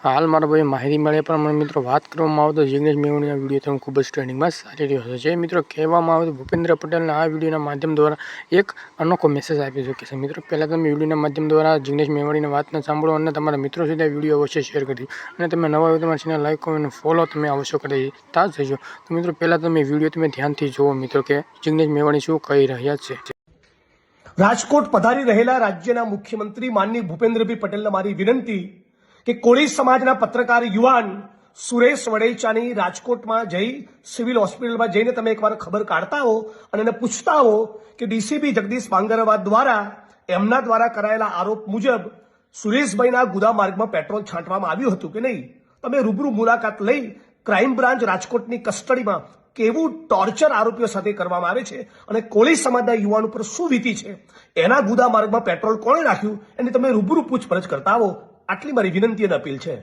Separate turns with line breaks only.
હાલ મારા ભાઈ માહિતી મળે પણ મને મિત્રો વાત કરવામાં આવે તો જિગ્નેશ મેવાણીના વિડીયો તો ખૂબ જ ટ્રેન્ડિંગમાં ચાલી રહ્યો છે. જે મિત્રો કહેવામાં આવે તો ભૂપેન્દ્ર પટેલના આ વિડીયોના માધ્યમ દ્વારા એક અનોખો મેસેજ આપી શકે છે. મિત્રો પહેલાં તમે વિડીયોના માધ્યમ દ્વારા જિગ્નેશ મેવાણીની વાતને સાંભળો અને તમારા મિત્રો સુધી આ વિડીયો અવશ્ય શેર કરી અને તમે નવા હોય તમારી ચેનલ લાઈક કરો અને ફોલો તમે અવશ્ય કરી જજો. તો મિત્રો પહેલાં તમે વિડીયો તમે ધ્યાનથી જુઓ મિત્રો કે જિગ્નેશ મેવાણી શું કહી રહ્યા છે.
રાજકોટ પધારી રહેલા રાજ્યના મુખ્યમંત્રી માનનીય ભૂપેન્દ્રભાઈ પટેલને મારી વિનંતી કે કોળી સમાજના પત્રકાર યુવાન સુરેશ વડેચાની રાજકોટમાં જઈ સિવિલ હોસ્પિટલમાં જઈને તમે એકવાર ખબર કાઢતા હો અને એને પૂછતા હો કે ડીસીપી જગદીશ બાંગરવા દ્વારા એમના દ્વારા કરાયેલા આરોપ મુજબ સુરેશભાઈના ગુદા માર્ગમાં પેટ્રોલ છાંટવામાં આવ્યું હતું કે નહીં. તમે રૂબરૂ મુલાકાત લઈ ક્રાઇમ બ્રાન્ચ રાજકોટની કસ્ટડીમાં કેવું ટોર્ચર આરોપીઓ સાથે કરવામાં આવે છે અને કોળી સમાજના યુવાન ઉપર શું વીતી છે, એના ગુદા માર્ગમાં પેટ્રોલ કોણે રાખ્યું એની તમે રૂબરૂ પૂછપરછ કરતા આવો. આટલી મારી વિનંતી અને અપીલ છે.